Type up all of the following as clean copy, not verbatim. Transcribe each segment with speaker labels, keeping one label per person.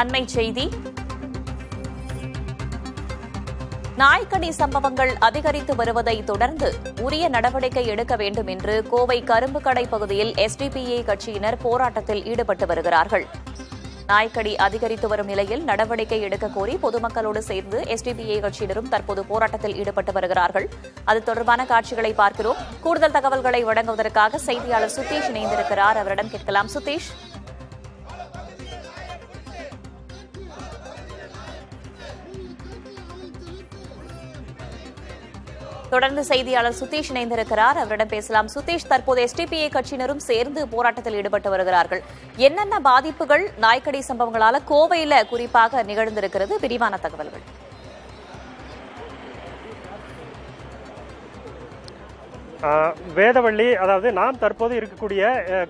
Speaker 1: அண்மை செய்தி. நாய்க்கடி சம்பவங்கள் அதிகரித்து வருவதை தொடர்ந்து உரிய நடவடிக்கை எடுக்க வேண்டும் என்று கோவை கரும்புக்கடை பகுதியில் எஸ்டிபிஐ கட்சியினர் போராட்டத்தில் ஈடுபட்டு வருகிறார்கள். நாய்க்கடி அதிகரித்து வரும் நிலையில் நடவடிக்கை எடுக்க கோரி பொதுமக்களோடு சேர்ந்து எஸ்டிபிஐ கட்சியினரும் தற்போது போராட்டத்தில் ஈடுபட்டு வருகிறார்கள். அது தொடர்பான காட்சிகளை பார்க்கிறோம். கூடுதல் தகவல்களை வழங்குவதற்காக செய்தியாளர் சுதீஷ் இணைந்திருக்கிறார். அவரிடம் கேட்கலாம். சுதீஷ், தொடர்ந்து செய்தியாளர் சுதீஷ் இணைந்திருக்கிறார். அவரிடம் பேசலாம். சுதீஷ், தற்போது எஸ்டிபிஐ கட்சியினரும் சேர்ந்து போராட்டத்தில் ஈடுபட்டு வருகிறார்கள். என்னென்ன பாதிப்புகள் நாய்க்கடி சம்பவங்களால கோவையில குறிப்பாக நிகழ்ந்திருக்கிறது? விரிவான தகவல்கள்.
Speaker 2: வேதவள்ளி, அதாவது நாம் தற்போது இருக்கக்கூடிய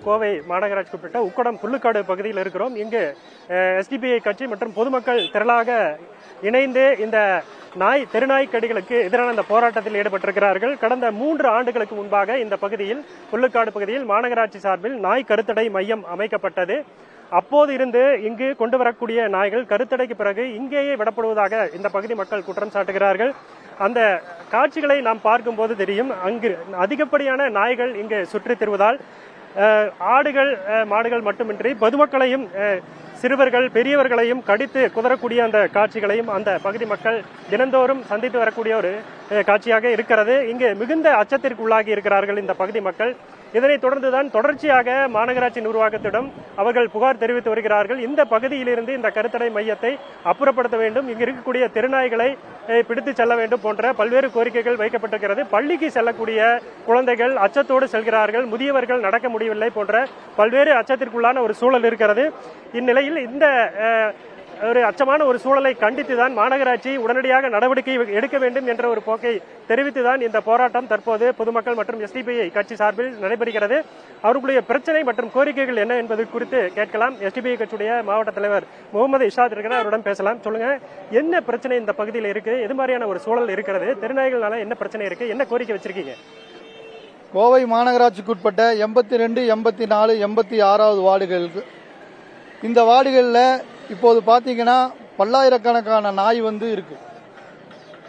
Speaker 2: கோவை மாநகராட்சிக்குட்பட்ட உக்கடம் புல்லுக்காடு பகுதியில் இருக்கிறோம். இங்கு எஸ்டிபிஐ கட்சி மற்றும் பொதுமக்கள் திரளாக இணைந்து இந்த தெருநாய்க்கடிகளுக்கு எதிரான இந்த போராட்டத்தில் ஈடுபட்டிருக்கிறார்கள். கடந்த 3 ஆண்டுகளுக்கு முன்பாக இந்த பகுதியில் புல்லுக்காடு பகுதியில் மாநகராட்சி சார்பில் நாய் கருத்தடை மையம் அமைக்கப்பட்டது. அப்போது இருந்து இங்கு கொண்டு வரக்கூடிய நாய்கள் கருத்தடைக்கு பிறகு இங்கேயே விடப்படுவதாக இந்த பகுதி மக்கள் குற்றம் சாட்டுகிறார்கள். அந்த காட்சிகளை நாம் பார்க்கும்போது தெரியும், அங்கு அதிகப்படியான நாய்கள் இங்கு சுற்றித் திரிவதால் ஆடுகள் மாடுகள் மட்டுமின்றி பொதுமக்களையும் சிறுவர்கள் பெரியவர்களையும் கடித்து குதறக்கூடிய அந்த காட்சிகளையும் அந்த பகுதி மக்கள் தினந்தோறும் சந்தித்து வரக்கூடிய ஒரு காட்சியாக இருக்கிறது. இங்கு மிகுந்த அச்சத்திற்கு உள்ளாகி இருக்கிறார்கள் இந்த பகுதி மக்கள். இதனைத் தொடர்ந்துதான் தொடர்ச்சியாக மாநகராட்சி நிர்வாகத்திடம் அவர்கள் புகார் தெரிவித்து வருகிறார்கள். இந்த பகுதியிலிருந்து இந்த கருத்தடை மையத்தை அப்புறப்படுத்த வேண்டும், இங்கு இருக்கக்கூடிய தெருநாய்களை பிடித்து செல்ல வேண்டும் போன்ற பல்வேறு கோரிக்கைகள் வைக்கப்பட்டிருக்கிறது. பள்ளிக்கு செல்லக்கூடிய குழந்தைகள் அச்சத்தோடு செல்கிறார்கள், முதியவர்கள் நடக்க முடியவில்லை போன்ற பல்வேறு அச்சத்திற்குள்ளான ஒரு சூழல் இருக்கிறது. இந்நிலையில் இந்த ஒரு அச்சமான ஒரு சூழலை கண்டித்துதான் மாநகராட்சி உடனடியாக நடவடிக்கை எடுக்க வேண்டும் என்ற ஒரு போக்கை தெரிவித்துதான் இந்த போராட்டம் தற்போது பொதுமக்கள் மற்றும் எஸ்டிபிஐ கட்சி சார்பில் நடைபெறுகிறது. அவர்களுடைய பிரச்சனை மற்றும் கோரிக்கைகள் என்ன என்பது குறித்து கேட்கலாம். எஸ்டிபிஐ கட்சியுடைய மாவட்ட தலைவர் முகமது இஷாத் இருக்கிறார், அவரிடம் பேசலாம். சொல்லுங்க, என்ன பிரச்சனை இந்த பகுதியில் இருக்கு? எது மாதிரியான ஒரு சூழல் இருக்கிறது? தெருநாய்களால என்ன பிரச்சனை இருக்கு? என்ன கோரிக்கை வச்சிருக்கீங்க?
Speaker 3: கோவை மாநகராட்சிக்குட்பட்ட 82, 84, 86வது வார்டுகளுக்கு, இந்த வார்டுகளில் இப்போது பார்த்தீங்கன்னா பல்லாயிரக்கணக்கான நாய் இருக்கு.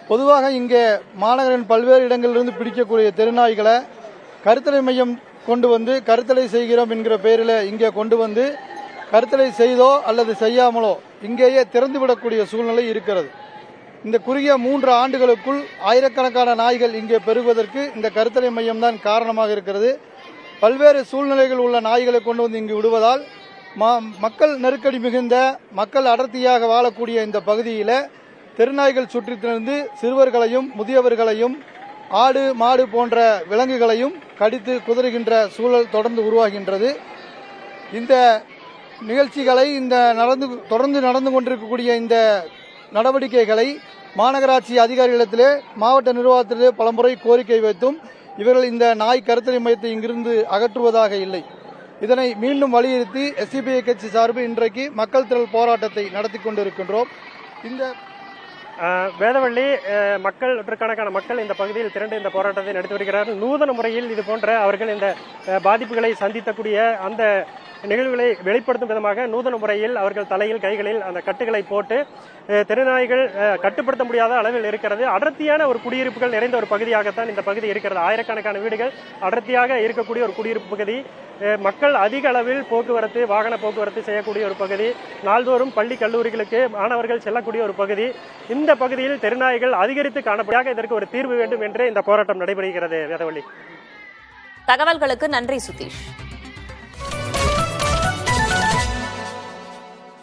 Speaker 3: பொதுவாக இங்கே மாநகரின் பல்வேறு இடங்களிலிருந்து பிடிக்கக்கூடிய தெருநாய்களை கருத்தடை மையம் கொண்டு வந்து கருத்தடை செய்கிறோம் என்கிற பெயரில் இங்கே கொண்டு வந்து கருத்தடை செய்தோ அல்லது செய்யாமலோ இங்கேயே திறந்துவிடக்கூடிய சூழ்நிலை இருக்கிறது. இந்த குறுகிய 3 ஆண்டுகளுக்குள் ஆயிரக்கணக்கான நாய்கள் இங்கே பெருகுவதற்கு இந்த கருத்தடை மையம் தான் காரணமாக இருக்கிறது. பல்வேறு சூழ்நிலைகள் உள்ள நாய்களை கொண்டு வந்து இங்கு விடுவதால் மக்கள் நெருக்கடி மிகுந்த மக்கள் அடர்த்தியாக வாழக்கூடிய இந்த பகுதியில் தெருநாய்கள் சுற்றித் திரிந்து சிறுவர்களையும் முதியவர்களையும் ஆடு மாடு போன்ற விலங்குகளையும் கடித்து குதறுகின்ற சூழல் தொடர்ந்து உருவாகின்றது. இந்த நிகழ்ச்சிகளை தொடர்ந்து நடந்து கொண்டிருக்கக்கூடிய இந்த நடவடிக்கைகளை மாநகராட்சி அதிகாரிகளிடத்திலே மாவட்ட நிர்வாகத்திலே பலமுறை கோரிக்கை வைத்தும் இவர்கள் இந்த நாய் கருத்தடை மையத்தை இங்கிருந்து அகற்றுவதாக இல்லை. இதனை மீண்டும் வலியுறுத்தி எஸ்டிபிஐ கட்சி சார்பில் இன்றைக்கு மக்கள் திரள் போராட்டத்தை நடத்தி கொண்டிருக்கின்றோம். இந்த
Speaker 2: வேதவள்ளி, நூற்றுக்கணக்கான மக்கள் இந்த பகுதியில் திரண்டு இந்த போராட்டத்தை நடத்தி வருகிறார்கள். நூதன முறையில் இது போன்ற அவர்கள் இந்த பாதிப்புகளை சந்திக்கக்கூடிய அந்த நிகழ்வுகளை வெளிப்படுத்தும் விதமாக நூதன முறையில் அவர்கள் தலையில் கைகளில் அந்த கட்டுகளை போட்டு தெருநாய்கள் கட்டுப்படுத்த முடியாத அளவில் இருக்கிறது. அடர்த்தியான ஒரு குடியிருப்புகள் நிறைந்த ஒரு பகுதியாகத்தான் இந்த பகுதி இருக்கிறது. ஆயிரக்கணக்கான வீடுகள் அடர்த்தியாக இருக்கக்கூடிய ஒரு குடியிருப்பு பகுதி. மக்கள் அதிக அளவில் போக்குவரத்து, வாகன போக்குவரத்து செய்யக்கூடிய ஒரு பகுதி. நாள்தோறும் பள்ளி கல்லூரிகளுக்கு மாணவர்கள் செல்லக்கூடிய ஒரு பகுதி. இந்த பகுதியில் தெருநாய்கள் அதிகரித்து காணப்படியாக இதற்கு ஒரு தீர்வு வேண்டும் என்று இந்த போராட்டம் நடைபெறுகிறது. வேதவள்ளி,
Speaker 1: தகவல்களுக்கு நன்றி சுதீஷ்.